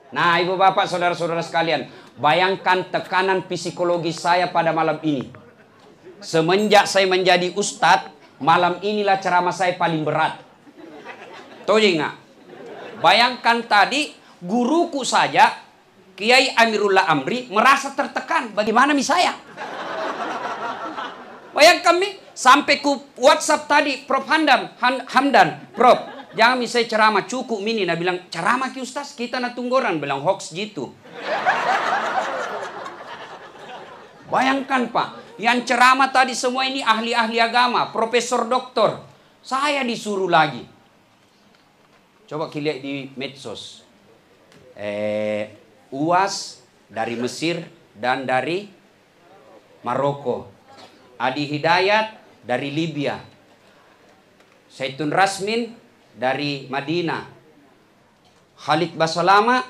Nah, ibu bapak, saudara-saudara sekalian, bayangkan tekanan psikologis saya pada malam ini. Semenjak saya menjadi ustadz, malam inilah ceramah saya paling berat. Tahu nggak? Bayangkan tadi guruku saja, Kiai Amirullah Amri, merasa tertekan. Bagaimana saya? Bayangkan mi, sampai ku WhatsApp tadi, Prof Hamdan, Prof, jangan saya ceramah cukup mini. Nah bilang ceramah ki ustaz, kita na tunggoran, bilang hoax gitu. Bayangkan Pak, yang ceramah tadi semua ini ahli-ahli agama, profesor doktor. Saya disuruh lagi. Coba kita lihat di medsos. UAS dari Mesir dan dari Maroko. Adi Hidayat dari Libya. Saitun Rasmin dari Madinah. Khalid Basalama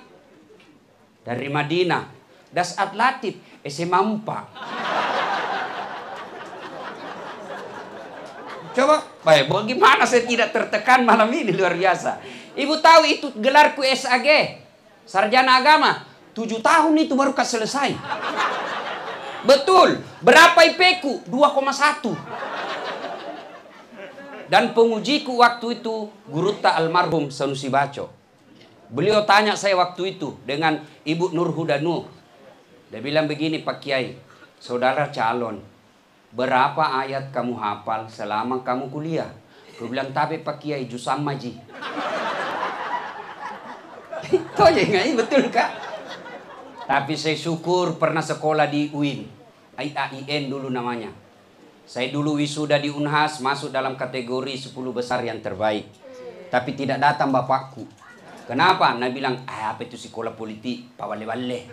dari Madinah. Dasat Latif SMA 4. Coba, bagaimana saya tidak tertekan malam ini, luar biasa. Ibu tahu itu gelarku SAG, sarjana agama. 7 tahun itu baru selesai. Betul. Berapa IP ku? 2,1. Dan pengujiku waktu itu Guru almarhum Sanusi Baco. Beliau tanya saya waktu itu dengan Ibu Nur Hudanu. Dia bilang begini, Pak Kiai, saudara calon, berapa ayat kamu hafal selama kamu kuliah? Aku bilang, tapi Pak Kiai Jusam Maji. Itu aja nggak, betul Kak? Tapi saya syukur pernah sekolah di UIN, AIN dulu namanya. Saya dulu wisuda di Unhas, masuk dalam kategori 10 besar yang terbaik. Tapi tidak datang bapakku. Kenapa? Nah bilang, apa itu sekolah politik, Pak Wale-Wale.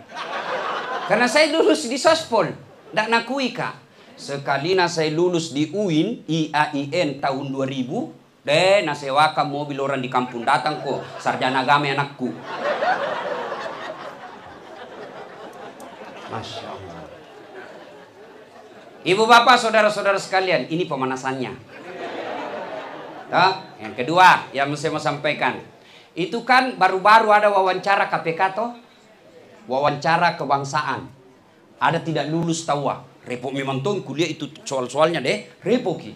Karena saya lulus di Sospol, tidak nakui Kak. Sekalina saya lulus di UIN, IAIN tahun 2000, nasewakan mobil orang di kampung datang kok, sarjana agama anakku. Masya Allah. Ibu bapak, saudara-saudara sekalian, ini pemanasannya. Yang kedua yang saya mau sampaikan, itu kan baru-baru ada wawancara KPK toh, wawancara kebangsaan. Ada tidak lulus tawa. Repot memang tuh kuliah itu soal-soalnya deh, repot ki.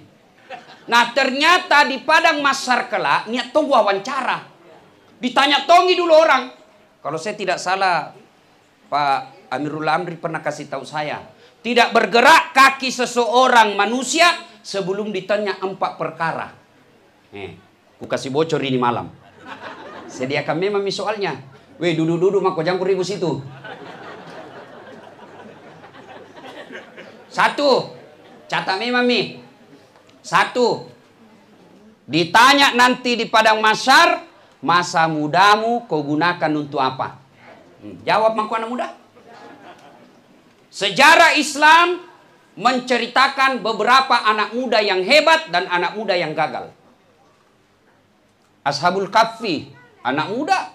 Nah ternyata di Padang Masar kelak niat tong wawancara. Ditanya tongi dulu orang. Kalau saya tidak salah, Pak Amirullah Amri pernah kasih tahu saya, tidak bergerak kaki seseorang manusia sebelum ditanya 4 perkara. Ku kasih bocor ini malam. Sediakan memang soalnya. Weh duduk-duduk mak kau campur ribu situ. 1, catat memang mi. 1, ditanya nanti di Padang Mahsyar, masa mudamu kau gunakan untuk apa? Jawab mangku anak muda. Sejarah Islam menceritakan beberapa anak muda yang hebat dan anak muda yang gagal. Ashabul Kahfi, anak muda.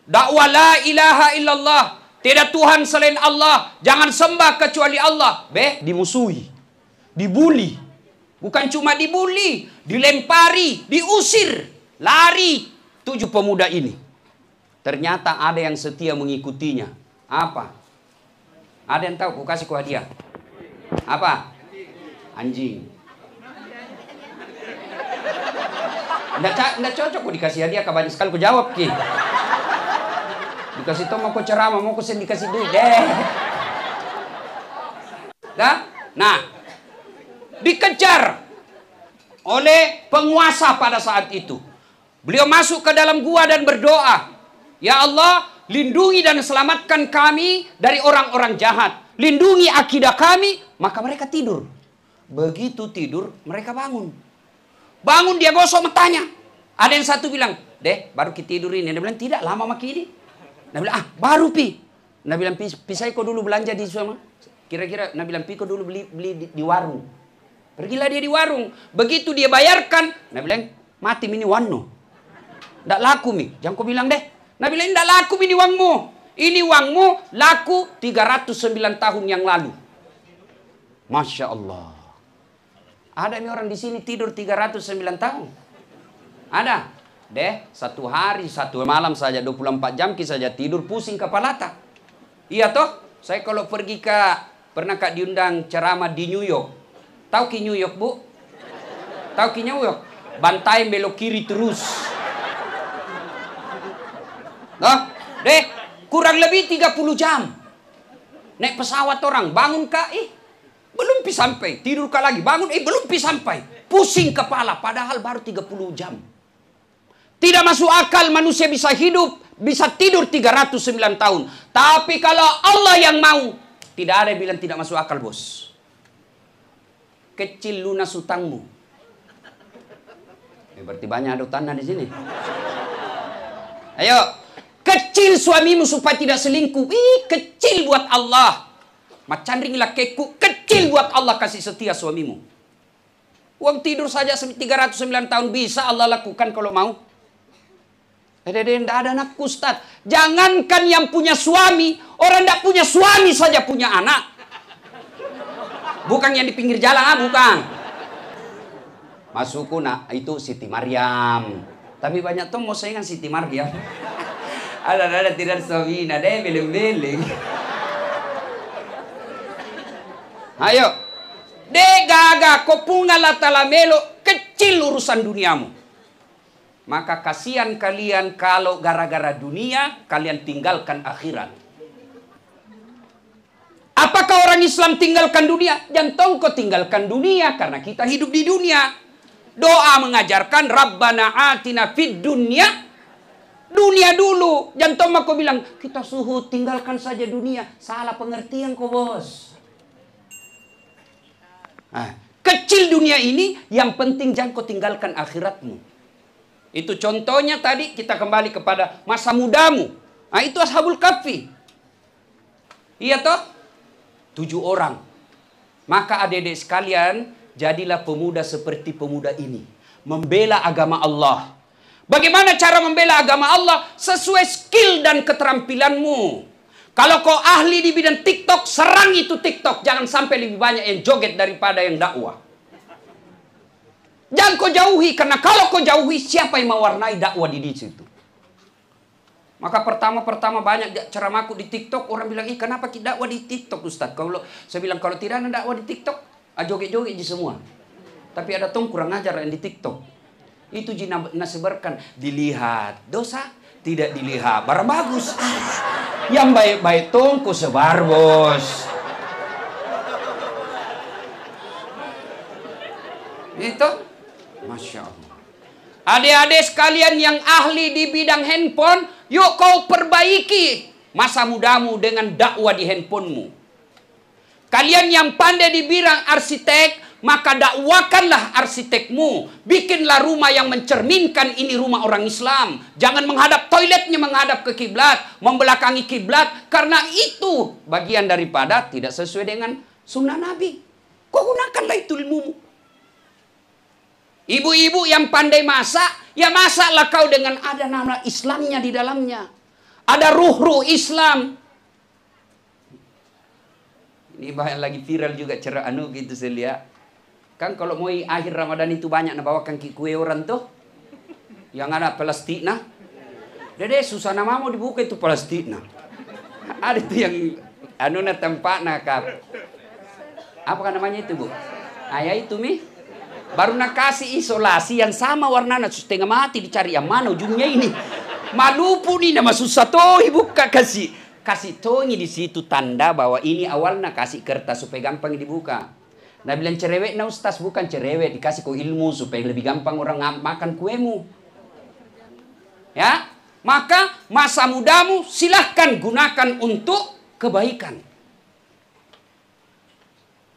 Dakwah la ilaha illallah, tidak Tuhan selain Allah, jangan sembah kecuali Allah. Dimusuhi, dibuli. Bukan cuma dibuli, dilempari, diusir, lari 7 pemuda ini. Ternyata ada yang setia mengikutinya. Apa? Ada yang tahu? Ku kasih ku hadiah. Apa? Anjing. Nggak cocok ku dikasih hadiah, banyak sekali ku jawab ki. Dikasih tau mau ku ceramah, mau ku dikasih duit deh. Nah, dikejar oleh penguasa pada saat itu. Beliau masuk ke dalam gua dan berdoa, ya Allah, lindungi dan selamatkan kami dari orang-orang jahat. Lindungi akidah kami. Maka mereka tidur. Begitu tidur, mereka bangun. Bangun dia gosok matanya. Ada yang satu bilang, deh baru kita tidur ini. Dia bilang, tidak lama maki ini. Dia bilang, baru pi. Dia bilang, pi saya kok dulu belanja di sana. Kira-kira, dia bilang, pi kok dulu beli di warung. Pergilah dia di warung. Begitu dia bayarkan, dia bilang, mati mini wano. Nggak laku mi. Jangan kau bilang deh. Dia bilang, nggak laku mini uangmu. Ini uangmu laku 309 tahun yang lalu. Masya Allah. Ada nih orang di sini tidur 309 tahun. Ada. Deh, satu hari, satu malam saja 24 jam kita saja tidur pusing kepala tak. Iya toh? Saya kalau pergi pernah Kak diundang ceramah di New York. Tahu ki New York, Bu? Tahu ki New York? Bantai belok kiri terus. Nah, deh, kurang lebih 30 jam. Naik pesawat orang, bangun Kak, belum sampai. Tidur Kak lagi, bangun, belum sampai. Pusing kepala, padahal baru 30 jam. Tidak masuk akal manusia bisa hidup, bisa tidur 309 tahun. Tapi kalau Allah yang mau, tidak ada yang bilang tidak masuk akal, bos. Kecil lunas hutangmu. Berarti banyak ada tanah di sini. Ayo, kecil suamimu supaya tidak selingkuh. Kecil buat Allah. Macan ringlah keku, kecil buat Allah kasih setia suamimu. Uang tidur saja 309 tahun bisa Allah lakukan kalau mau. Tidak ada anak Ustaz. Jangankan yang punya suami, orang tidak punya suami saja punya anak. Bukan yang di pinggir jalan, bukan. Masukku nak itu Siti Maryam. Tapi banyak tuh mau saingan Siti Maryam. Ada tidak suami, ada yang beleng-beleng. Ayo, gaga kau pungalah talamelo kecil urusan duniamu. Maka kasihan kalian kalau gara-gara dunia kalian tinggalkan akhirat. Apakah orang Islam tinggalkan dunia? Jangan kau tinggalkan dunia karena kita hidup di dunia. Doa mengajarkan Rabbana atina fid dunya. Dunia dulu. Jangan kau bilang kita suhu tinggalkan saja dunia. Salah pengertian kau bos. Kecil dunia ini yang penting jangan kau tinggalkan akhiratmu. Itu contohnya tadi kita kembali kepada masa mudamu. Itu Ashabul Kahfi. Iya toh? 7 orang. Maka adik-adik sekalian, jadilah pemuda seperti pemuda ini. Membela agama Allah. Bagaimana cara membela agama Allah? Sesuai skill dan keterampilanmu. Kalau kau ahli di bidang TikTok, serang itu TikTok. Jangan sampai lebih banyak yang joget daripada yang dakwah. Jangan kau jauhi, karena kalau kau jauhi, siapa yang mewarnai dakwah di situ? Maka pertama banyak ceramahku di TikTok, orang bilang, kenapa kita dakwah di TikTok Ustaz? Saya bilang, kalau tidak ada dakwah di TikTok, joget-joget di semua. Tapi ada kurang ajar yang di TikTok. Itu nasebarkan, dilihat, dosa, tidak dilihat, barang bagus. Yang baik-baik ku sebar bos. Itu. Masya Allah. Adik-adik sekalian yang ahli di bidang handphone, yuk kau perbaiki masa mudamu dengan dakwah di handphonemu. Kalian yang pandai di bidang arsitek, maka dakwakanlah arsitekmu. Bikinlah rumah yang mencerminkan ini rumah orang Islam. Jangan menghadap toiletnya menghadap ke kiblat, membelakangi kiblat, karena itu bagian daripada tidak sesuai dengan sunnah Nabi. Kau gunakanlah itu ilmumu. Ibu-ibu yang pandai masak, ya masaklah kau dengan ada nama Islamnya di dalamnya. Ada ruh-ruh Islam. Ini banyak lagi viral juga cara gitu saya lihat. Kan kalau mau akhir Ramadan itu banyak bawakan kue orang tuh. Yang ada plastik nah. Dede susah nama mau dibuka itu plastik nah. Ada itu yang tempat nah kap. Apa namanya itu Bu? Ayah itu mi. Baru nak kasih isolasi yang sama warnanya setengah mati dicari yang mana ujungnya ini. Malupu nih nama susah toh ibu kasih tohnya di situ tanda bahwa ini awalnya kasih kertas supaya gampang dibuka. Nah bilang cerewet nah ustaz bukan cerewet dikasih kau ilmu supaya lebih gampang orang makan kuemu. Ya, maka masa mudamu silahkan gunakan untuk kebaikan.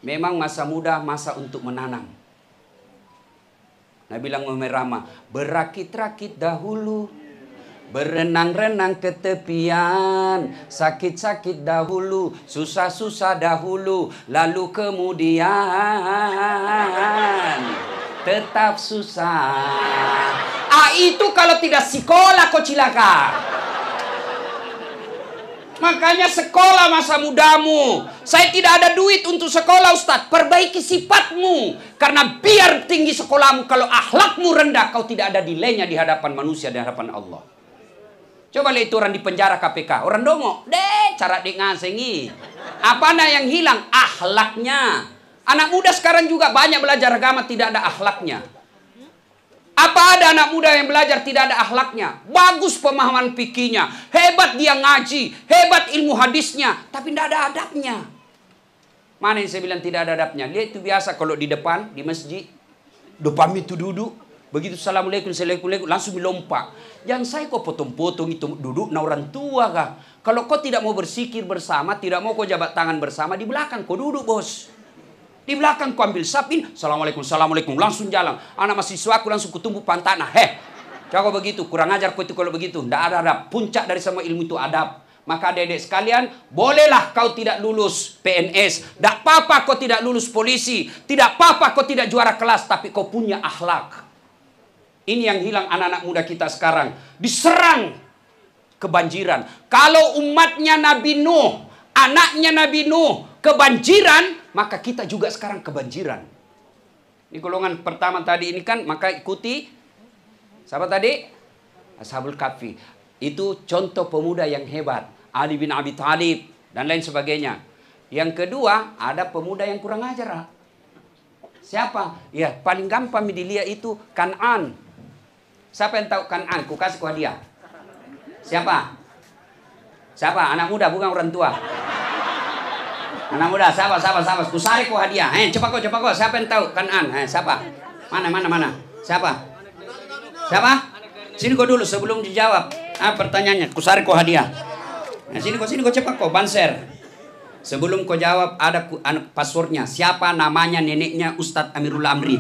Memang masa muda masa untuk menanam. Nah bilang Rama, berakit-rakit dahulu, berenang-renang ke tepian, sakit-sakit dahulu, susah-susah dahulu, lalu kemudian tetap susah. Itu kalau tidak sekolah kau cilaka. Makanya sekolah masa mudamu. Saya tidak ada duit untuk sekolah, Ustadz. Perbaiki sifatmu. Karena biar tinggi sekolahmu, kalau akhlakmu rendah, kau tidak ada nilainya di hadapan manusia, di hadapan Allah. Coba lihat itu orang di penjara KPK. Orang dongo. Cara dek ngasengi. Apanya yang hilang? Akhlaknya. Anak muda sekarang juga banyak belajar agama, tidak ada akhlaknya. Apa ada anak muda yang belajar tidak ada akhlaknya? Bagus pemahaman fikihnya, hebat dia ngaji, hebat ilmu hadisnya, tapi tidak ada adabnya. Mana yang saya bilang tidak ada adabnya? Lihat itu biasa kalau di depan, di masjid, depan itu duduk, begitu assalamualaikum, assalamualaikum, langsung melompat. Jangan saya kok potong-potong itu duduk, na orang tua kah? Kalau kau tidak mau bersikir bersama, tidak mau kau jabat tangan bersama, di belakang kau duduk bos. Di belakang ku ambil sapin, assalamualaikum, assalamualaikum, langsung jalan. Anak mahasiswa aku langsung kutumbuh pantanah. Jago begitu, kurang ajar kau itu kalau begitu. Tidak ada adab. Puncak dari semua ilmu itu adab. Maka adik-adik sekalian, bolehlah kau tidak lulus PNS. Tidak apa-apa kau tidak lulus polisi. Tidak apa-apa kau tidak juara kelas, tapi kau punya akhlak. Ini yang hilang anak-anak muda kita sekarang. Diserang kebanjiran. Kalau umatnya Nabi Nuh, anaknya Nabi Nuh, kebanjiran, maka kita juga sekarang kebanjiran. Ini golongan pertama tadi ini kan, maka ikuti. Siapa tadi? Ashabul Kahfi. Itu contoh pemuda yang hebat. Ali bin Abi Thalib dan lain sebagainya. Yang kedua, ada pemuda yang kurang ajar. Siapa? Ya, paling gampang dilihat itu Kan'an. Siapa yang tahu Kan'an? Ku kasih ku hadiah. Siapa? Siapa? Anak muda, bukan orang tua. Anak muda, siapa? Kusari kau hadiah. Cepat kau. Siapa yang tahu Kan'an? Siapa? Mana? Siapa? Sini kau dulu sebelum dijawab. Pertanyaannya, kusari kau hadiah. Sini kau cepat kau, banser. Sebelum kau jawab, ada passwordnya. Siapa namanya neneknya Ustadz Amirul Amri?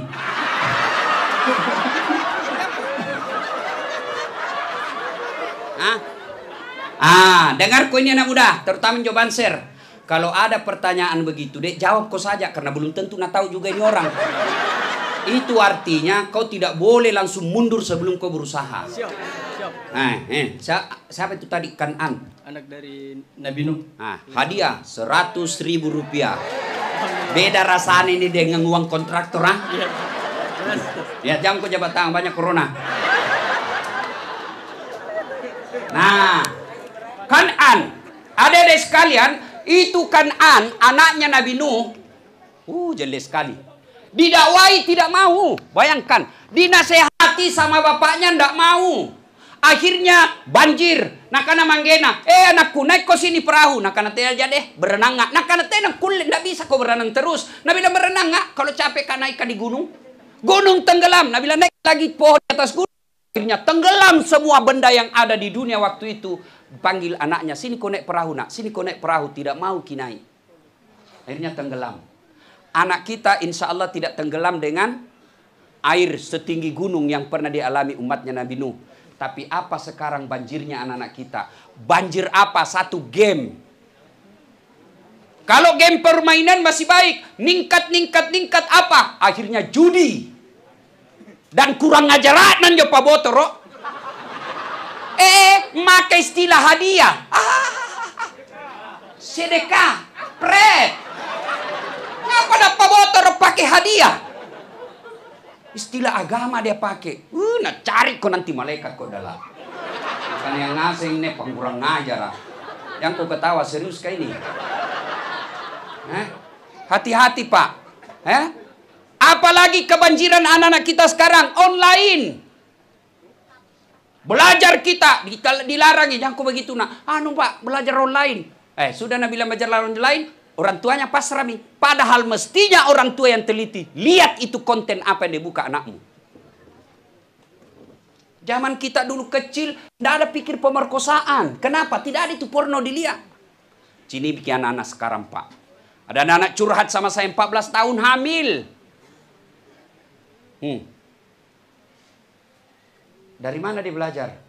Dengar kau ini anak muda, terutama Jo banser. Kalau ada pertanyaan begitu, dek jawab kau saja karena belum tentu nak tahu juga ini orang. Itu artinya kau tidak boleh langsung mundur sebelum kau berusaha. Siapa itu tadi? Kan'an. Anak dari Nabi Nuh. Hadiah 100.000 rupiah. Beda rasanya ini dengan uang kontraktor. Ya, jangan kau jabat tangan, banyak corona. Nah, Kan'an, adik-adik sekalian, itu Kan'an, anaknya Nabi Nuh. Jelas sekali. Didakwai tidak mau. Bayangkan, dinasehati sama bapaknya tidak mau. Akhirnya banjir. Nakana manggena. Anakku, naik kau sini perahu. Nakana teh aja deh, berenang nggak? Nakana teh kulit, tidak bisa kau berenang terus. Nabi bilang berenang nggak? Kalau capek kan naik di gunung. Gunung tenggelam. Nabi bilang naik lagi pohon di atas gunung. Akhirnya tenggelam semua benda yang ada di dunia waktu itu. Panggil anaknya, sini kau naik perahu nak, sini kau naik perahu, tidak mau kinai. Akhirnya tenggelam. Anak kita insya Allah tidak tenggelam dengan air setinggi gunung yang pernah dialami umatnya Nabi Nuh. Tapi apa sekarang banjirnya anak-anak kita? Banjir apa? Satu game. Kalau game permainan masih baik, ningkat apa? Akhirnya judi. Dan kurang ajaran jo Pak Botoro. Maka istilah hadiah. Sedekah, pret. Ngapa dapat Botoro pakai hadiah? Istilah agama dia pakai. Nak cari kau nanti malaikat kau dalam. Bukan yang ngasih ini pengurang ngajar. Yang kau ketawa serius kayak ini. Hati-hati Pak. Apalagi kebanjiran anak-anak kita sekarang online. Belajar kita dilarang, jangan kau begitu nak. Pak, belajar online. Sudah Nabi bilang belajar online, orang tuanya pasrah nih. Padahal mestinya orang tua yang teliti. Lihat itu konten apa yang dibuka anakmu. Zaman kita dulu kecil, tidak ada pikir pemerkosaan. Kenapa? Tidak ada itu porno dilihat. Sini bikin anak-anak sekarang Pak. Ada anak-anak curhat sama saya 14 tahun hamil. Dari mana dia belajar?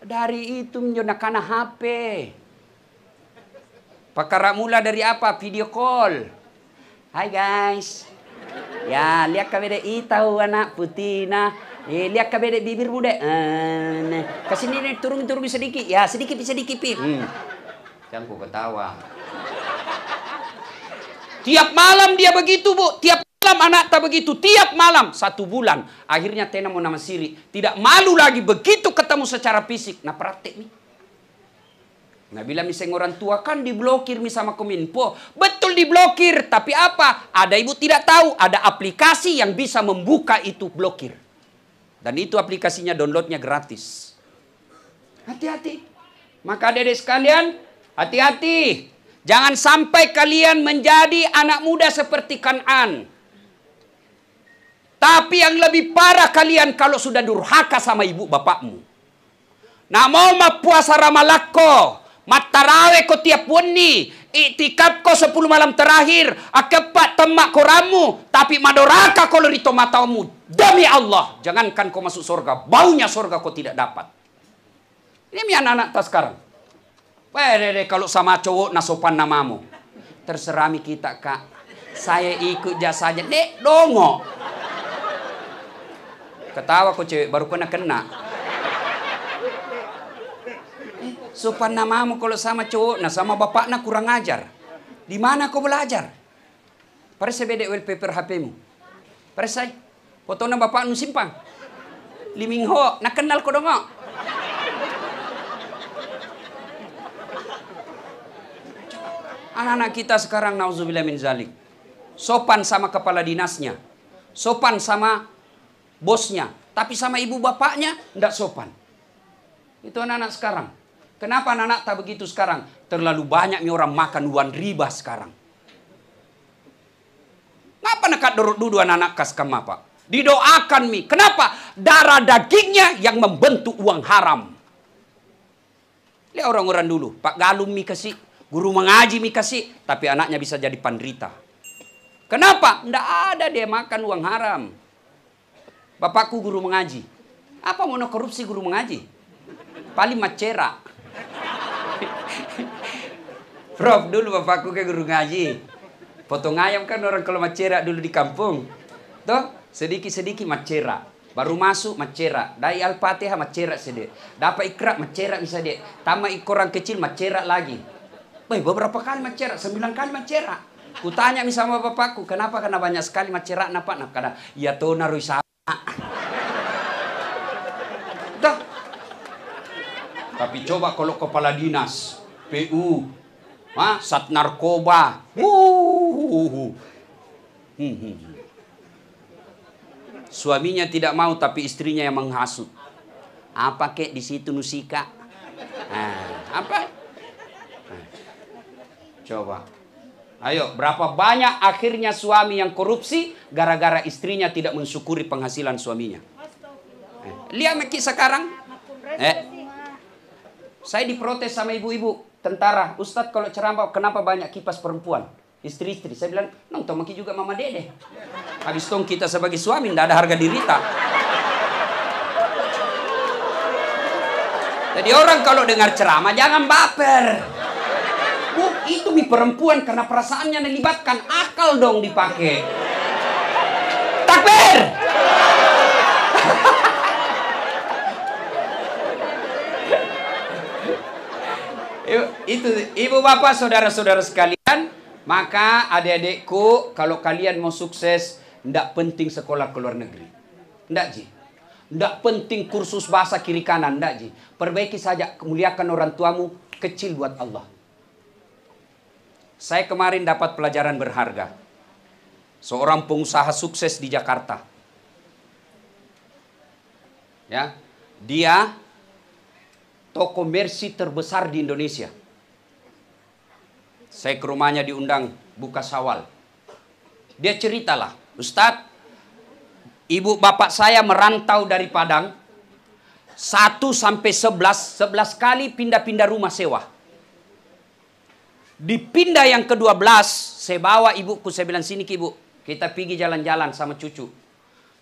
Dari itu menjonakan HP. Perkara mula dari apa? Video call. Hai guys. Ya, lihat KBDI tahu anak putih nah. Lihat KBDI bibir muda. Kasih ini turun sedikit. Ya, sedikit. Jangan kau ketawa. Tiap malam dia begitu, Bu. Tiap malam anak tak begitu. Tiap malam. 1 bulan. Akhirnya Tena mau nama Siri. Tidak malu lagi begitu ketemu secara fisik. Nah praktek nih. Nah bila misalnya orang tua kan diblokir sama Kominfo. Betul diblokir. Tapi apa? Ada ibu tidak tahu. Ada aplikasi yang bisa membuka itu blokir. Dan itu aplikasinya downloadnya gratis. Hati-hati. Maka adik-adik sekalian, hati-hati. Jangan sampai kalian menjadi anak muda seperti Kan'an. Tapi yang lebih parah kalian kalau sudah durhaka sama ibu bapakmu. Nah mau puasa Ramalakko, matarawe ko tiap wani, iktikaf ko 10 malam terakhir, akepat temak koramu, tapi madoraka ko lorito matamu. Demi Allah, jangankan kau masuk surga, baunya surga kau tidak dapat. Ini mi anak-anak tas sekarang. Kalau sama cowok nasopan namamu. Terserah mi kita, Kak. Saya ikut jasanya. Dek, dongo. Ketawa kok cewek, baru kena. Sopan namamu kalau sama cowok, nah sama bapaknya kurang ajar. Di mana kau belajar? Pare saya bedek wallpaper HP-mu. Pare saya, fotonya bapakmu simpang. Limingho, nak kenal kau dongo. Anak-anak kita sekarang nauzubillah min zalik. Sopan sama kepala dinasnya. Sopan sama bosnya. Tapi sama ibu bapaknya tidak sopan. Itu anak-anak sekarang. Kenapa anak-anak tak begitu sekarang? Terlalu banyak orang makan uang riba sekarang. Ngapa nekat dorot dudu anak-anak kas kama, Pak? Didoakan mi. Kenapa? Darah dagingnya yang membentuk uang haram. Lihat orang-orang dulu. Pak Galum mi kasih. Guru mengaji mi kasih, tapi anaknya bisa jadi penderita. Kenapa? Nggak ada dia makan uang haram. Bapakku guru mengaji. Apa mau korupsi guru mengaji? Paling macera. Prof, dulu bapakku ke guru ngaji. Potong ayam kan orang kalau macera dulu di kampung. Tuh, sedikit-sedikit macera. Baru masuk macera. Dari Al-Fatihah macera sedih. Dapat Iqra macera bisa deh. Tambah orang kecil macera lagi. Beberapa kali macera, 9 kali macera. Kutanya sama bapakku, kenapa? Karena banyak sekali macera, napa? Nah, karena ya tuh narui sama. Dah. Tapi coba kalau kepala dinas, PU, Sat Narkoba, suaminya tidak mau, tapi istrinya yang menghasut. Apa kek di situ Nusika? Apa? Coba. Ayo, berapa banyak akhirnya suami yang korupsi gara-gara istrinya tidak mensyukuri penghasilan suaminya. Lihat Meki sekarang. Saya diprotes sama ibu-ibu tentara. Ustadz kalau ceramah kenapa banyak kipas perempuan? Istri-istri. Saya bilang, nonton Meki juga mama dede. Habis tong kita sebagai suami tidak ada harga diri tak. Jadi orang kalau dengar ceramah jangan baper. Itu mi perempuan karena perasaannya dilibatkan, akal dong dipakai. Takbir. Itu ibu bapak saudara-saudara sekalian, maka adik-adikku kalau kalian mau sukses, ndak penting sekolah ke luar negeri. Ndak Ji. Ndak penting kursus bahasa kiri kanan, ndak Ji. Perbaiki saja, muliakan orang tuamu, kecil buat Allah. Saya kemarin dapat pelajaran berharga. Seorang pengusaha sukses di Jakarta. Ya, dia toko Mercy terbesar di Indonesia. Saya ke rumahnya diundang buka Syawal. Dia ceritalah, Ustadz, ibu bapak saya merantau dari Padang 1 sampai 11 kali pindah-pindah rumah sewa. Dipindah yang ke-12, saya bawa ibuku, saya bilang sini ke ibu, kita pergi jalan-jalan sama cucu.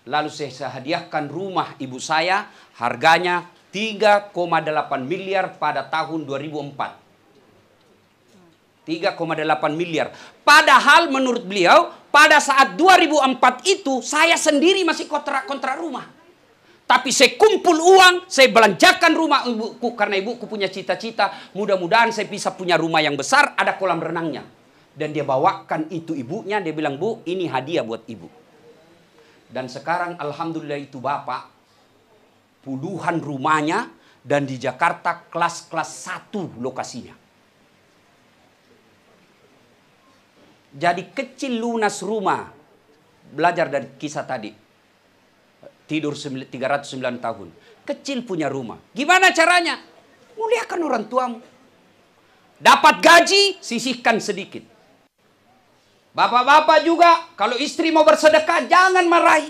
Lalu saya hadiahkan rumah ibu saya, harganya 3,8 miliar pada tahun 2004. 3,8 miliar. Padahal menurut beliau, pada saat 2004 itu, saya sendiri masih kontrak rumah. Tapi saya kumpul uang, saya belanjakan rumah ibuku. Karena ibuku punya cita-cita, mudah-mudahan saya bisa punya rumah yang besar, ada kolam renangnya. Dan dia bawakan itu ibunya, dia bilang, Bu, ini hadiah buat ibu. Dan sekarang alhamdulillah itu bapak, puluhan rumahnya, dan di Jakarta kelas-kelas 1 lokasinya. Jadi kecil lunas rumah. Belajar dari kisah tadi. Tidur 309 tahun. Kecil punya rumah. Gimana caranya? Muliakan orang tuamu. Dapat gaji, sisihkan sedikit. Bapak-bapak juga, kalau istri mau bersedekah, jangan marahi.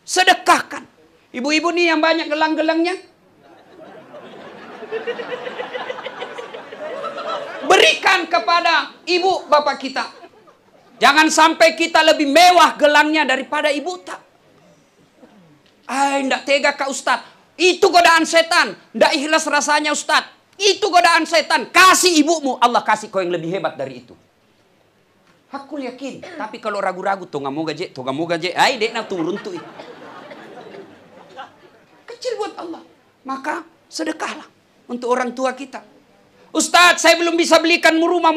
Sedekahkan. Ibu-ibu nih yang banyak gelang-gelangnya. Berikan kepada ibu bapak kita. Jangan sampai kita lebih mewah gelangnya daripada ibu tak. Ndak tega Kak Ustaz. Itu godaan setan. Ndak ikhlas rasanya Ustaz. Itu godaan setan. Kasih ibumu. Allah kasih kau yang lebih hebat dari itu. Aku yakin. Tapi kalau ragu-ragu. Tonga mau gaje. Ay dek nak turun tuh. Kecil buat Allah. Maka sedekahlah. Untuk orang tua kita. Ustaz, saya belum bisa belikan rumah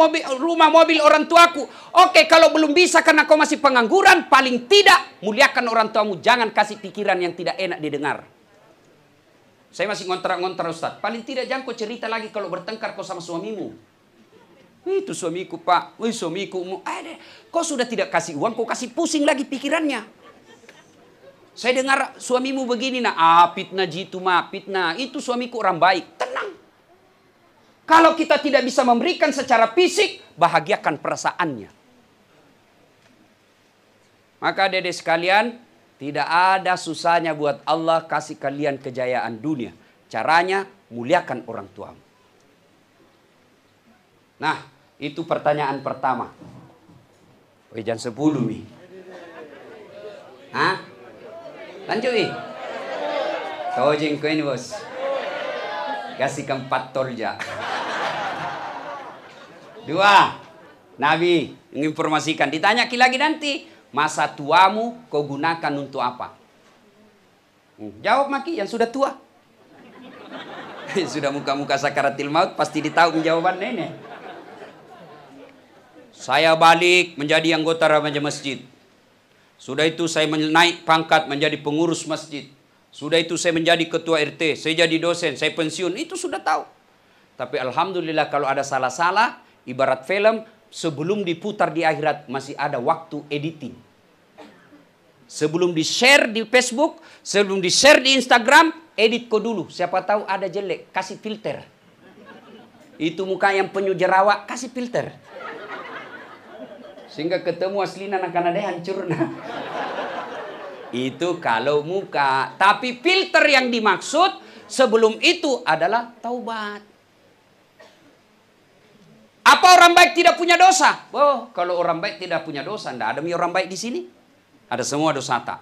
mobil orang tuaku. Oke, kalau belum bisa karena kau masih pengangguran, paling tidak muliakan orang tuamu. Jangan kasih pikiran yang tidak enak didengar. Saya masih ngontrak-ngontrak Ustaz. Paling tidak jangan kau cerita lagi kalau bertengkar kau sama suamimu. Itu suamiku Pak, suamiku. Kau sudah tidak kasih uang, kau kasih pusing lagi pikirannya. Saya dengar suamimu begini, fitnah jitu fitnah. Itu suamiku orang baik. Tenang. Kalau kita tidak bisa memberikan secara fisik, bahagiakan perasaannya. Maka dedek sekalian, tidak ada susahnya buat Allah kasih kalian kejayaan dunia. Caranya, muliakan orang tuamu. Nah, itu pertanyaan pertama. Jam 10 nih. Hah? Lanjut nih. Tojeng ko ini bos. Kasih keempat torja. 2. Nabi menginformasikan. Ditanya lagi nanti. Masa tuamu kau gunakan untuk apa? Jawab maki yang sudah tua. Sudah muka-muka sakaratil maut. Pasti ditahu jawabannya ini. Saya balik menjadi anggota remaja masjid. Sudah itu saya naik pangkat menjadi pengurus masjid. Sudah itu saya menjadi ketua RT. Saya jadi dosen. Saya pensiun. Itu sudah tahu. Tapi alhamdulillah kalau ada salah-salah. Ibarat film, sebelum diputar di akhirat masih ada waktu editing. Sebelum di-share di Facebook, sebelum di-share di Instagram, edit kau dulu. Siapa tahu ada jelek, kasih filter. Itu muka yang penyu jerawat, kasih filter. Sehingga ketemu aslinya anak-anak dia hancur. Itu kalau muka. Tapi filter yang dimaksud sebelum itu adalah taubat. Apa orang baik tidak punya dosa? Oh, kalau orang baik tidak punya dosa, tidak ada orang baik di sini. Ada semua dosa tak.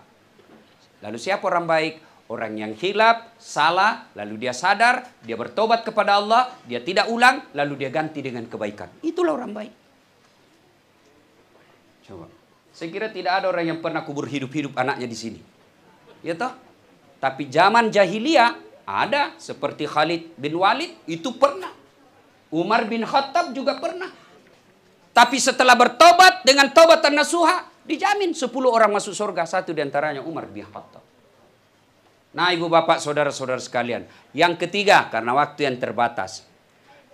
Lalu siapa orang baik? Orang yang hilaf, salah, lalu dia sadar, dia bertobat kepada Allah, dia tidak ulang, lalu dia ganti dengan kebaikan. Itulah orang baik. Coba. Saya kira tidak ada orang yang pernah kubur hidup-hidup anaknya di sini. Ya toh? Tapi zaman jahiliyah ada seperti Khalid bin Walid itu pernah. Umar bin Khattab juga pernah. Tapi setelah bertobat dengan taubatan nasuha, dijamin 10 orang masuk surga. Satu diantaranya Umar bin Khattab. Nah ibu bapak saudara-saudara sekalian. Yang ketiga, karena waktu yang terbatas.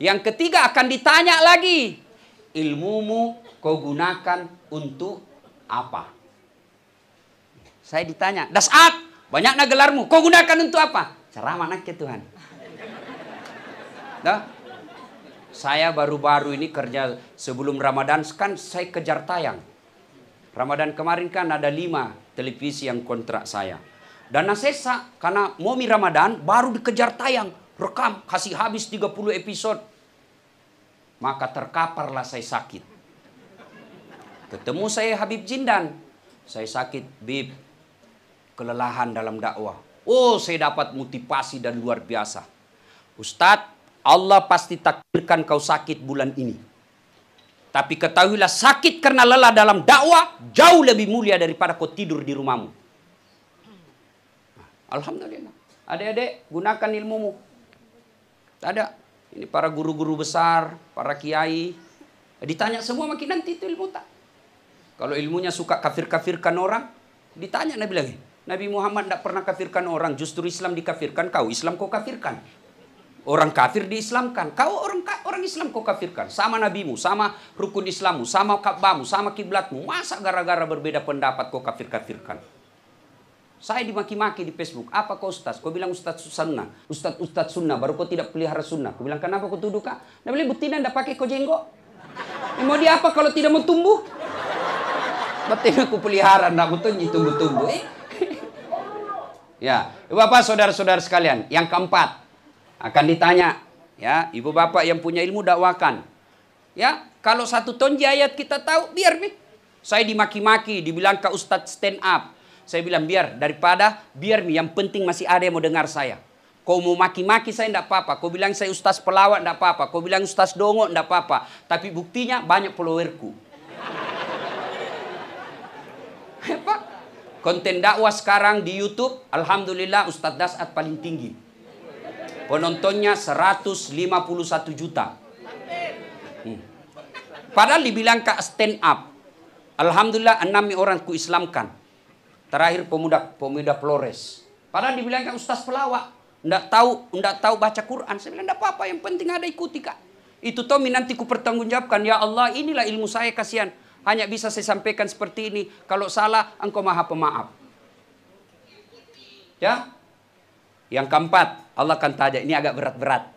Yang ketiga akan ditanya lagi. Ilmumu kau gunakan untuk apa? Saya ditanya, Dasat, banyaknya gelarmu. Kau gunakan untuk apa? Ceramah anak ke Tuhan. Nah, saya baru-baru ini kerja sebelum Ramadan, kan saya kejar tayang. Ramadan kemarin kan ada 5 televisi yang kontrak saya. Dan Nasesa, karena momi Ramadan, baru dikejar tayang. Rekam, kasih habis 30 episode. Maka terkaparlah saya sakit. Ketemu saya Habib Jindan. Saya sakit, Bib. Kelelahan dalam dakwah. Oh, saya dapat motivasi dan luar biasa. Ustadz, Allah pasti takdirkan kau sakit bulan ini. Tapi ketahuilah sakit karena lelah dalam dakwah jauh lebih mulia daripada kau tidur di rumahmu. Alhamdulillah. Adik-adik, gunakan ilmumu. Tak ada. Ini para guru-guru besar, para kiai. Ditanya semua makin nanti itu ilmu tak. Kalau ilmunya suka kafir-kafirkan orang, ditanya Nabi lagi. Nabi Muhammad tidak pernah kafirkan orang, justru Islam dikafirkan. Kau Islam kau kafirkan. Orang kafir diislamkan. Kau orang Islam kau kafirkan. Sama nabimu, sama rukun Islammu, sama Ka'bahmu, sama kiblatmu. Masa gara-gara berbeda pendapat kau kafir-kafirkan? Saya dimaki-maki di Facebook. Apa kau ustaz? Kau bilang ustaz sunnah. Ustaz sunnah. Baru kau tidak pelihara sunnah. Kau bilang kenapa kau tuduh kak? Nah boleh betina tidak pakai kau jenggot. Mau dia apa kalau tidak mau tumbuh? Betina aku pelihara. Tidak betul tumbuh-tumbuh. Ya, Bapak saudara-saudara sekalian. Yang keempat. Akan ditanya, ya, ibu bapak yang punya ilmu dakwakan. Ya, kalau satu tonji ayat kita tahu, biar nih. Saya dimaki-maki, dibilang ke ustadz stand up. Saya bilang biar nih, yang penting masih ada yang mau dengar saya. Kau mau maki-maki saya enggak apa-apa. Kau bilang saya ustaz pelawak enggak apa-apa. Kau bilang ustaz dongo enggak apa-apa. Tapi buktinya banyak followerku. Pak, konten dakwah sekarang di YouTube, alhamdulillah Ustadz Dasat paling tinggi. Penontonnya 151 juta. Padahal dibilang kak stand up. Alhamdulillah 6 orang ku Islamkan. Terakhir pemuda Flores. Padahal dibilang kak ustaz pelawak. Nggak tahu baca Quran. Saya bilang enggak apa-apa, yang penting ada ikuti kak. Itu Tommy nanti ku pertanggungjawabkan. Ya Allah, inilah ilmu saya, kasihan. Hanya bisa saya sampaikan seperti ini. Kalau salah, engkau maha pemaaf. Ya. Yang keempat, Allah akan tanya, ini agak berat-berat.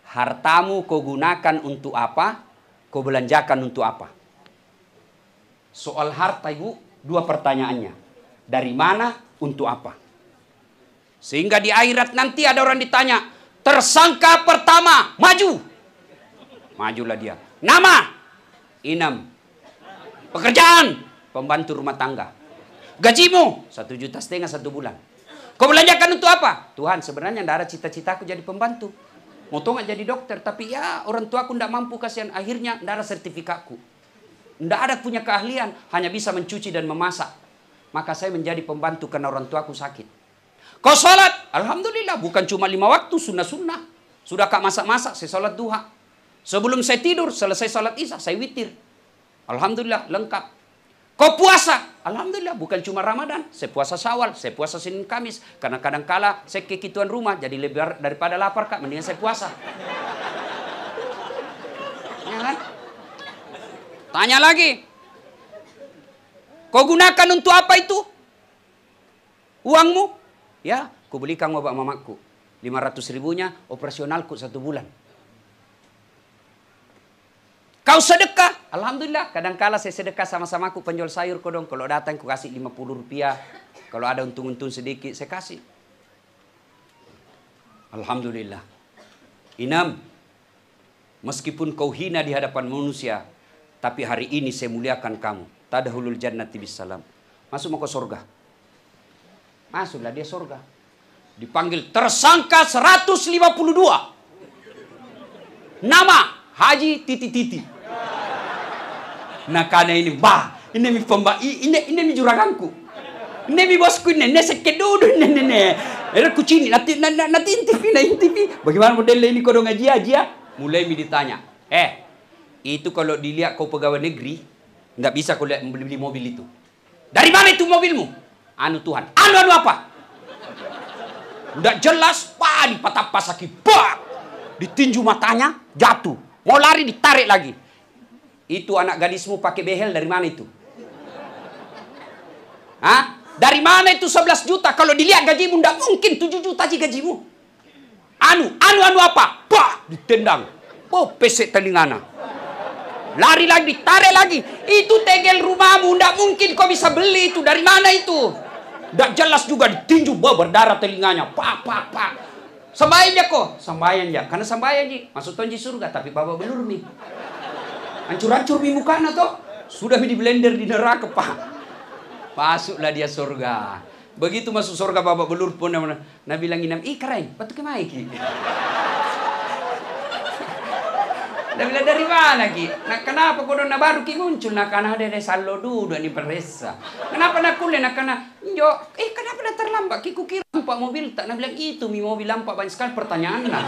Hartamu kau gunakan untuk apa? Kau belanjakan untuk apa? Soal harta ibu, 2 pertanyaannya. Dari mana, untuk apa? Sehingga di akhirat nanti ada orang ditanya, tersangka pertama, maju. Majulah dia. Nama, Inam. Pekerjaan, pembantu rumah tangga. Gajimu, 1,5 juta 1 bulan. Kau belanjakan untuk apa? Tuhan, sebenarnya tidak ada cita-citaku jadi pembantu. Mau tuh nggak jadi dokter, tapi ya orang tua aku tidak mampu, kasihan. Akhirnya tidak ada sertifikatku. Tidak ada punya keahlian, hanya bisa mencuci dan memasak. Maka saya menjadi pembantu karena orang tua aku sakit. Kau sholat, alhamdulillah, bukan cuma 5 waktu, sunnah-sunnah. Sudah kak masak-masak, saya sholat duha. Sebelum saya tidur, selesai sholat isya, saya witir. Alhamdulillah, lengkap. Kau puasa, alhamdulillah, bukan cuma Ramadan. Saya puasa Syawal, saya puasa Senin Kamis. Karena kadang-kala saya kekituan rumah, jadi lebih daripada lapar kak, mendingan saya puasa. Ya kan? Tanya lagi. Kau gunakan untuk apa itu? Uangmu? Ya, kau belikan obat mamaku. 500 ribunya, operasionalku 1 bulan. Kau sedekah, alhamdulillah. Kadang-kala saya sedekah sama-sama aku penjual sayur kodong. Kalau datang aku kasih 50 rupiah. Kalau ada untung-untung sedikit, saya kasih. Alhamdulillah. Inam, meskipun kau hina di hadapan manusia, tapi hari ini saya muliakan kamu. Tadahulul jannati bisalam. Masuk mau ke surga. Masuklah dia surga. Dipanggil tersangka 152. Nama Haji Titi-Titi. Nah karena ini ini mi juraganku. Ini mi bosku ini sekedudu ini. Era kucing nanti intipi. Bagaimana modelnya ini kau dong aja? Mulai mi ditanya. Itu kalau dilihat kau pegawai negeri, nggak bisa kau lihat beli mobil itu. Dari mana itu mobilmu? Anu Tuhan. Anu apa? Udah jelas, dipatah pasaki, ditinju matanya, jatuh. Mau lari ditarik lagi. Itu anak gadismu pakai behel dari mana itu? Hah? Dari mana itu 11 juta? Kalau dilihat gajimu, tidak mungkin 7 juta aja gajimu. Anu apa? Ditendang. Pesek telingana. Lari lagi, ditarik lagi. Itu tegel rumahmu, tidak mungkin kau bisa beli itu. Dari mana itu? Tidak jelas juga, ditinju, berdarah telinganya. Sembahyang ya kok? Sembahyang ya. Karena sembahyang ji, masuk tonji surga. Tapi bapak belur nih. Hancur-hancur mi mukana toh. Sudah mi di blender di neraka pak. Masuklah dia surga. Begitu masuk surga bapak belur pun Nabi bilang inam, keren, patu ke mai ki. Nabi bilang dari mana ki? Nah kenapa kau dona baru ki muncul? Nah karena ada sallo dulu ini peresa. Kenapa nak kuliah? Nah karena kenapa nak terlambat ki kukira Pak mobil, tak nak bilang itu, mobil lampak banyak sekali pertanyaan lah.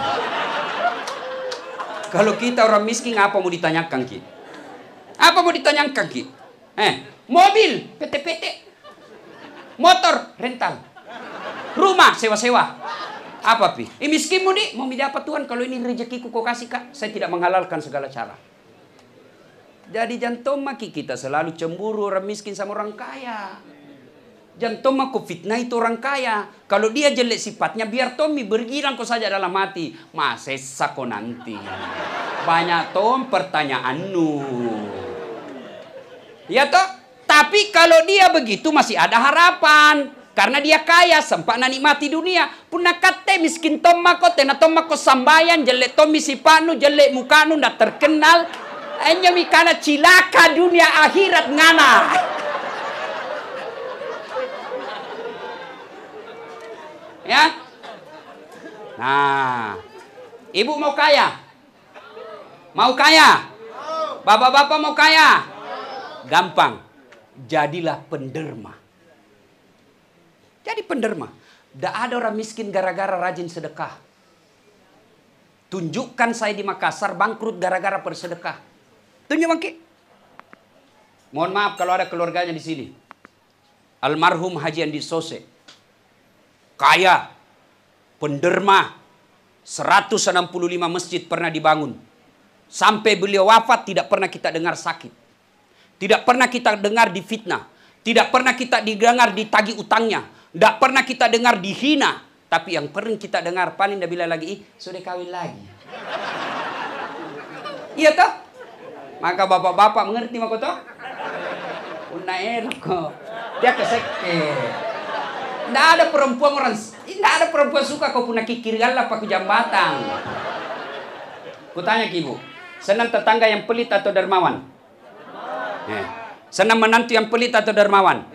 Kalau kita orang miskin, apa mau ditanyakan Ki? Apa mau ditanyakan Ki? Mobil, PT-PT. Motor, rental. Rumah, sewa-sewa. Apa Pi? Miskin mau di? Mau dapat Tuhan, kalau ini rezekiku kau kasih Kak. Saya tidak menghalalkan segala cara. Jadi jantung maki kita selalu cemburu orang miskin sama orang kaya. Jantung aku fitnah itu orang kaya. Kalau dia jelek sifatnya, biar Tommy bergirang kau saja dalam hati. Masesa kau nanti. Banyak Tom pertanyaanmu. Ya toh? Tapi kalau dia begitu masih ada harapan. Karena dia kaya, sempat nikmati dunia. Puna kate miskin Tom mako, tena Tom mako sambayan, jelek Tommy sipanu, jelek mukanu, ndak terkenal. Hanya mikana cilaka dunia akhirat ngana. Ya. Nah, ibu mau kaya? Mau kaya? Bapak-bapak mau kaya? Gampang. Jadilah penderma. Jadi penderma. Tidak ada orang miskin gara-gara rajin sedekah. Tunjukkan saya di Makassar bangkrut gara-gara bersedekah. Tunjuk Mangki. Mohon maaf kalau ada keluarganya di sini. Almarhum Haji Andi Sose. Kaya, penderma, 165 masjid pernah dibangun. Sampai beliau wafat tidak pernah kita dengar sakit. Tidak pernah kita dengar difitnah. Tidak pernah kita dengar ditagih utangnya. Tidak pernah kita dengar dihina. Tapi yang pernah kita dengar paling dah bila lagi, sudah kawin lagi. Iya toh? Maka bapak-bapak mengerti maka toh? Una elok. Dia keseke. Tidak ada perempuan suka kau punya kikir galak pakai jambatan. Kutanya ke ibu, senang tetangga yang pelit atau dermawan? Senang menantu yang pelit atau dermawan?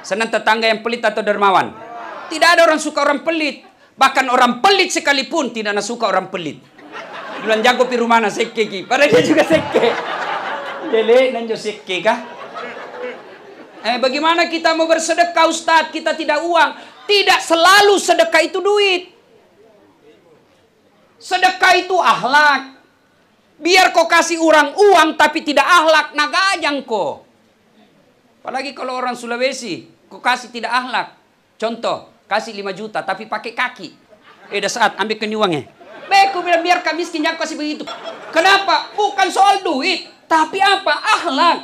Senang tetangga yang pelit atau dermawan? Tidak ada orang suka orang pelit. Bahkan orang pelit sekalipun tidak suka orang pelit. Bulan jago pi rumah na seke ki. Padahal dia juga seke. Dele nanjo seke kah? Bagaimana kita mau bersedekah Ustaz? Kita tidak uang. Tidak selalu sedekah itu duit. Sedekah itu akhlak. Biar kau kasih orang uang tapi tidak akhlak, nagajang kau. Apalagi kalau orang Sulawesi, kau kasih tidak akhlak. Contoh, kasih 5 juta tapi pakai kaki. Dah saat ambil ke uangnya. Aku bilang biar kami miskin jangan kasih begitu. Kenapa? Bukan soal duit, tapi apa? Akhlak.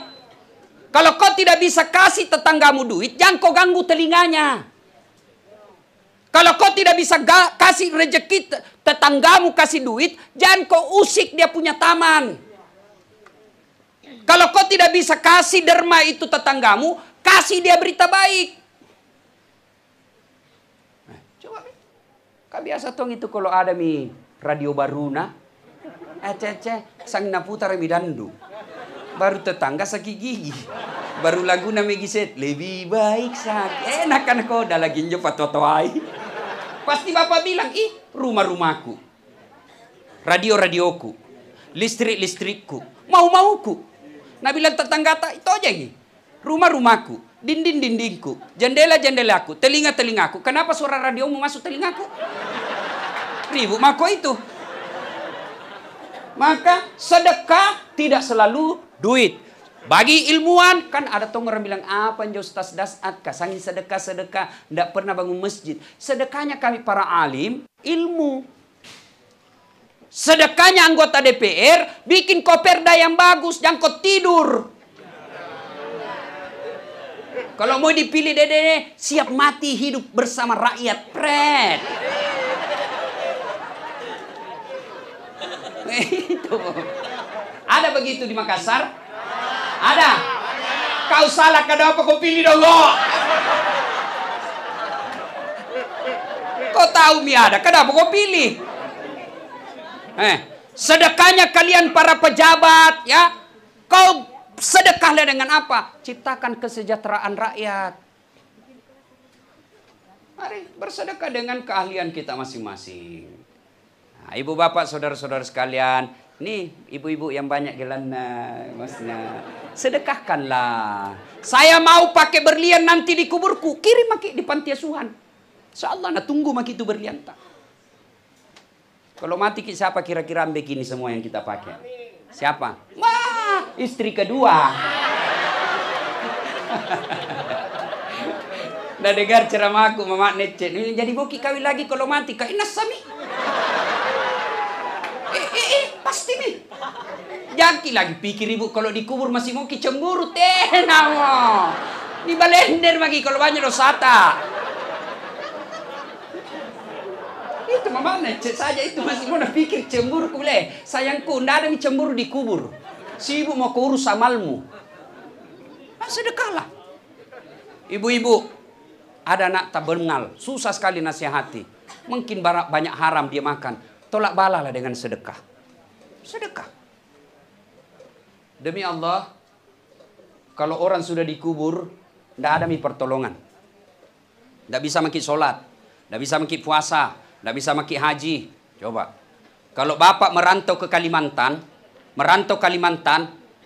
Kalau kau tidak bisa kasih tetanggamu duit, jangan kau ganggu telinganya. Kalau kau tidak bisa kasih rezeki tetanggamu kasih duit, jangan kau usik dia punya taman. Kalau kau tidak bisa kasih derma itu tetanggamu, kasih dia berita baik. Coba, kau biasa tong itu kalau ada radio Baruna, sang naputar bidandu. Baru tetangga sakit gigi. Baru lagu nama giset. Lebih baik sakit. Enak kan kau dah lagi njo patotoai. Pasti bapak bilang, rumah-rumahku. Radio-radioku. Listrik-listrikku. Mau-mauku. Nah bilang tetangga tak itu aja ini. Rumah-rumahku. Dinding-dindingku. Jendela-jendelaku. Telinga-telingaku. Kenapa suara radiomu masuk telingaku? Ribut mako itu. Maka sedekah tidak selalu duit. Bagi ilmuwan kan ada tong orang bilang apa njo Ustaz Dasat kasangi sedekah ndak pernah bangun masjid. Sedekahnya kami para alim ilmu. Sedekahnya anggota DPR bikin koperda yang bagus, jangan kau tidur. Kalau mau dipilih dede siap mati hidup bersama rakyat pret. Itu. Ada begitu di Makassar? Ada. Kau salah, kenapa kau pilih dong? Kau tahu ada, kenapa kau pilih? Sedekahnya kalian para pejabat, ya. Kau sedekahlah dengan apa? Ciptakan kesejahteraan rakyat. Mari bersedekah dengan keahlian kita masing-masing. Nah, ibu bapak saudara-saudara sekalian, nih ibu-ibu yang banyak gelana, maksudnya sedekahkanlah. Saya mau pakai berlian nanti di kuburku, kirim pakai di panti asuhan. Insyaallah na tunggu mak itu berlian tak. Kalau mati siapa kira-kira begini semua yang kita pakai? Siapa? Wah, istri kedua. Nah dengar ceramahku Mama Necet. Jadi boki kawin lagi kalau mati. Kak Inas Sami. Pasti nih. Jaki lagi pikir ibu kalau dikubur masih mau cemburu. Tenang. Di balender lagi kalau banyak dosata. Itu Mama Necet saja itu masih mau pikir cemburu boleh. Sayangku, ndak ada cemburu dikubur. Si ibu mau kurus amalmu. Sedekahlah. Ibu-ibu. Ada anak tak bengal, susah sekali nasihati. Mungkin banyak haram dia makan. Tolak balalah dengan sedekah. Sedekah. Demi Allah, kalau orang sudah dikubur, tidak ada pertolongan. Tidak bisa maki sholat, tidak bisa maki puasa, tidak bisa maki haji. Coba. Kalau bapak merantau ke Kalimantan,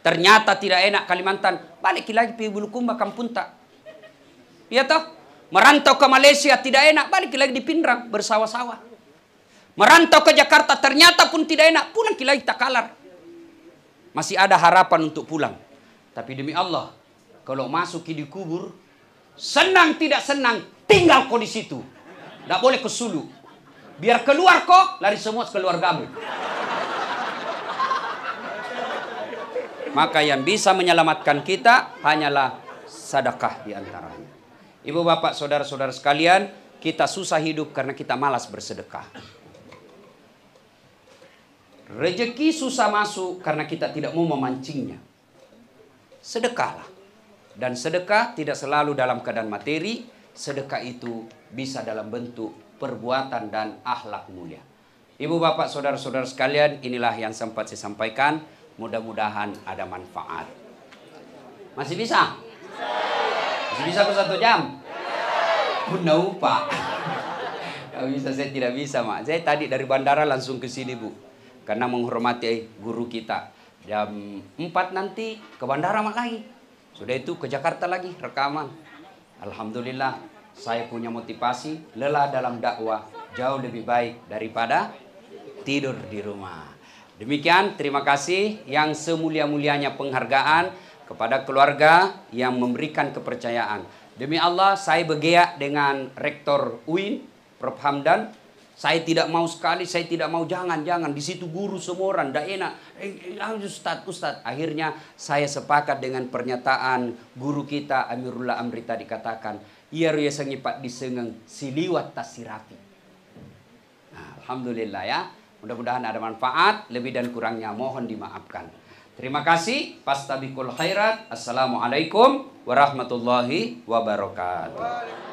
ternyata tidak enak Kalimantan, balik lagi ke Bulukumba kampung tak. Iya toh? Merantau ke Malaysia tidak enak, balik lagi di Pindrang bersawah-sawah. Merantau ke Jakarta ternyata pun tidak enak, pulang lagi Takalar. Masih ada harapan untuk pulang. Tapi demi Allah, kalau masuk di kubur, senang tidak senang, tinggal kau di situ. Tidak boleh ke Sulu. Biar keluar kau, lari semua keluargamu. Maka yang bisa menyelamatkan kita hanyalah sedekah di antaranya. Ibu bapak saudara-saudara sekalian, kita susah hidup karena kita malas bersedekah. Rezeki susah masuk karena kita tidak mau memancingnya. Sedekahlah. Dan sedekah tidak selalu dalam keadaan materi. Sedekah itu bisa dalam bentuk perbuatan dan akhlak mulia. Ibu bapak saudara-saudara sekalian, inilah yang sempat saya sampaikan. Mudah-mudahan ada manfaat. Masih bisa? Masih bisa ke 1 jam? Bunda Pak. Gak bisa, saya tidak bisa, Mak. Saya tadi dari bandara langsung ke sini, Bu. Karena menghormati guru kita. Jam 4 nanti ke bandara, Mak, lagi. Sudah itu ke Jakarta lagi, rekaman. Alhamdulillah, saya punya motivasi. Lelah dalam dakwah jauh lebih baik daripada tidur di rumah. Demikian, terima kasih yang semulia-mulianya penghargaan kepada keluarga yang memberikan kepercayaan. Demi Allah, saya bergeak dengan Rektor UIN, Prof. Hamdan. Saya tidak mau sekali, saya tidak mau jangan. Di situ guru semua orang, tidak enak. Ustaz. Akhirnya saya sepakat dengan pernyataan guru kita, Amirullah Amri tadi katakan, iya ruya sengipat disengeng siliwat tasirapi. Nah, Alhamdulillah ya. Mudah-mudahan ada manfaat, lebih dan kurangnya mohon dimaafkan. Terima kasih. Fastabiqul khairat. Assalamualaikum warahmatullahi wabarakatuh.